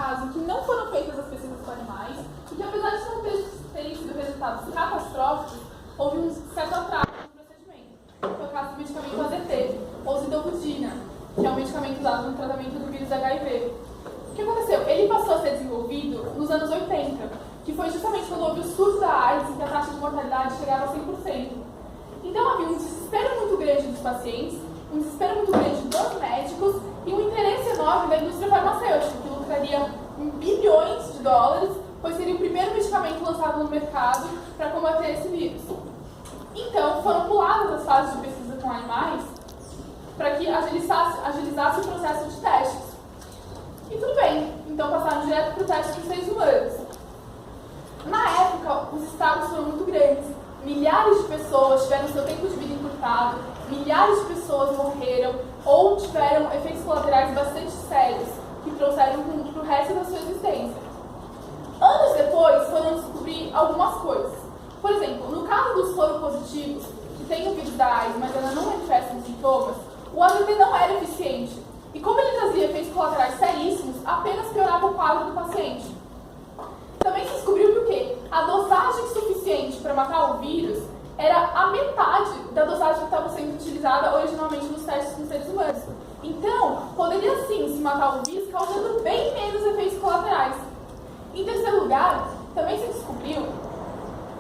caso que não foram feitas as pesquisas com animais e que, apesar de não terem sido resultados catastróficos, houve um certo atraso no procedimento. Foi o caso do medicamento AZT, ou zidovudina, que é um medicamento usado no tratamento do vírus HIV. O que aconteceu? Ele passou a ser desenvolvido nos anos 80, que foi justamente quando houve o surto da AIDS, em que a taxa de mortalidade chegava a 100%. Então havia um desespero muito grande dos pacientes, um desespero muito grande dos médicos e um interesse enorme da indústria farmacêutica, que lucraria em bilhões de dólares, pois seria o primeiro medicamento lançado no mercado para combater esse vírus. Então, foram puladas as fases de pesquisa com animais para que agilizasse o processo de testes. E tudo bem, então passaram direto para o teste com seres humanos. Na época, os estragos foram muito grandes. Milhares de pessoas tiveram seu tempo de vida encurtado, milhares de pessoas morreram ou tiveram efeitos colaterais bastante sérios que trouxeram para o resto da sua existência. Anos depois, foram descobrir algumas coisas. Por exemplo, no caso dos soropositivos, que têm o vírus da AIDS, mas ainda não manifestam sintomas, o AZT não era eficiente. E como ele trazia efeitos colaterais seríssimos, apenas piorava o quadro do paciente. Também se descobriu que o quê? A dosagem suficiente para matar o vírus era a metade da dosagem que estava sendo utilizada originalmente nos testes com seres humanos. Então, poderia sim se matar o vírus, causando bem menos efeitos colaterais. Em terceiro lugar, também se descobriu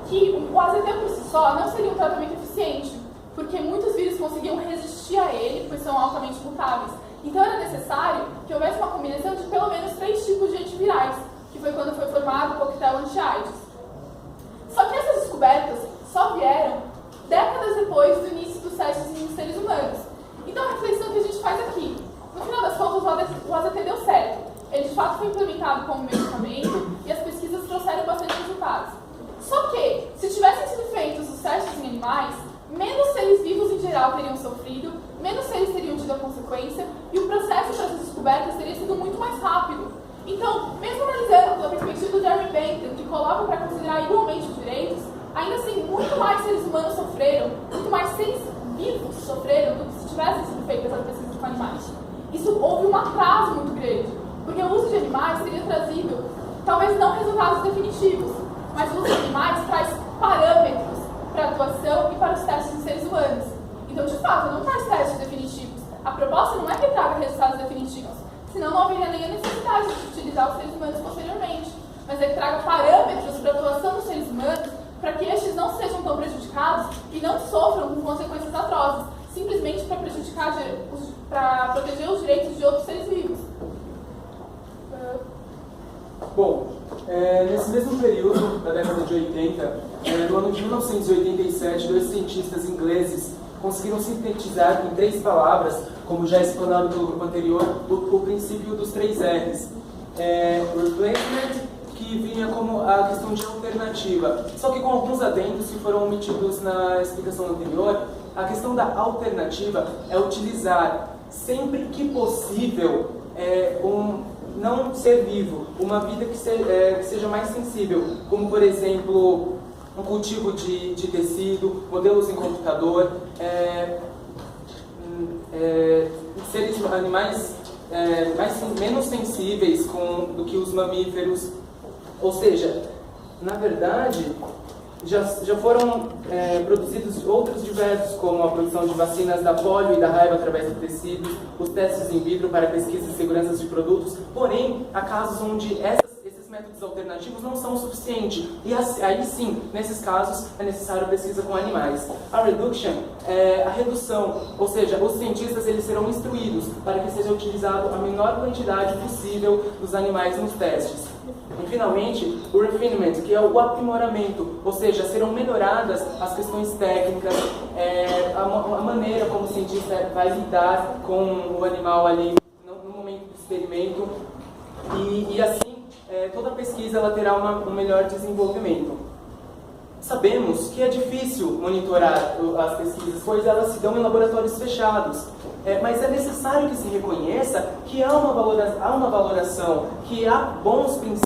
que o AZT por si só não seria um tratamento eficiente, porque muitos vírus conseguiam resistir a ele, pois são altamente mutáveis. Então era necessário que houvesse uma combinação de pelo menos 3 tipos de antivirais, que foi quando foi formado o coquetel anti-AIDS. Só que essas descobertas só vieram décadas depois do início dos testes em seres humanos. Então a reflexão que a gente faz aqui, no final das contas o AZT deu certo. Ele de fato foi implementado como medicamento e as pesquisas trouxeram bastante resultados. Só que, se tivessem sido feitos os testes em animais, menos seres vivos em geral teriam sofrido, menos seres teriam tido a consequência e o processo dessas descobertas teria sido muito mais rápido. Então, mesmo analisando pela perspectiva do Jeremy Bentham, que coloca para considerar igualmente os direitos, ainda assim, muito mais seres humanos sofreram, muito mais seres vivos sofreram do que se tivessem sido feitas as pesquisas com animais. Isso houve um atraso muito grande, porque o uso de animais teria trazido, talvez não resultados definitivos, mas o uso de animais traz parâmetros para a atuação e para os testes em seres humanos. Então, de fato, não traz testes definitivos. A proposta não é que traga resultados definitivos, senão não haveria nem a necessidade de utilizar os seres humanos posteriormente, mas é que traga parâmetros para a atuação dos seres humanos para que estes não sejam tão prejudicados e não sofram com consequências atrozes, simplesmente para proteger os direitos de outros seres vivos. Bom, nesse mesmo período, da década de 80, no ano de 1987, 2 cientistas ingleses conseguiram sintetizar em 3 palavras, como já explanado pelo grupo anterior, o princípio dos 3 R's. Replacement, que vinha como a questão de alternativa, só que com alguns adendos que foram omitidos na explicação anterior. A questão da alternativa é utilizar, sempre que possível, não ser vivo, uma vida que seja mais sensível, como por exemplo um cultivo de tecido, modelos em computador, seres animais menos sensíveis do que os mamíferos. Ou seja, na verdade, já foram produzidos outros diversos, como a produção de vacinas da polio e da raiva através do tecido, os testes in vitro para pesquisa e segurança de produtos, porém, há casos onde esses métodos alternativos não são suficientes, e aí sim, nesses casos, é necessário pesquisa com animais. A reduction é a redução, ou seja, os cientistas eles serão instruídos para que seja utilizado a menor quantidade possível dos animais nos testes. E, finalmente, o refinement, que é o aprimoramento, ou seja, serão melhoradas as questões técnicas, a maneira como o cientista vai lidar com o animal ali no momento do experimento, e assim, toda a pesquisa ela terá um melhor desenvolvimento. Sabemos que é difícil monitorar as pesquisas, pois elas se dão em laboratórios fechados. Mas é necessário que se reconheça que há uma valoração, que há bons princípios,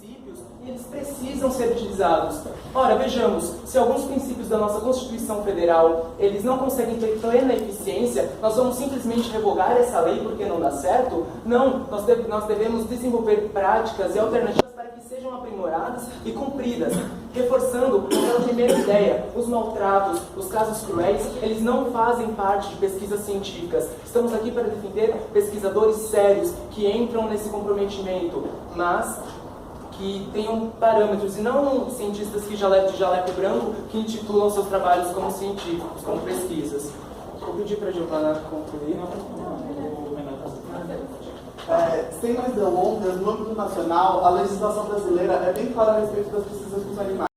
e eles precisam ser utilizados. Ora, vejamos, se alguns princípios da nossa Constituição Federal, eles não conseguem ter plena eficiência, nós vamos simplesmente revogar essa lei porque não dá certo? Não, nós devemos desenvolver práticas e alternativas para que sejam aprimoradas e cumpridas, reforçando aquela primeira ideia, os maltratos, os casos cruéis, eles não fazem parte de pesquisas científicas. Estamos aqui para defender pesquisadores sérios que entram nesse comprometimento, mas que tenham parâmetros, e não cientistas de jaleco branco que intitulam seus trabalhos como científicos, como pesquisas. Vou pedir para a Giovana concluir. Sem mais delongas, no âmbito nacional, a legislação brasileira é bem clara a respeito das pesquisas com os animais.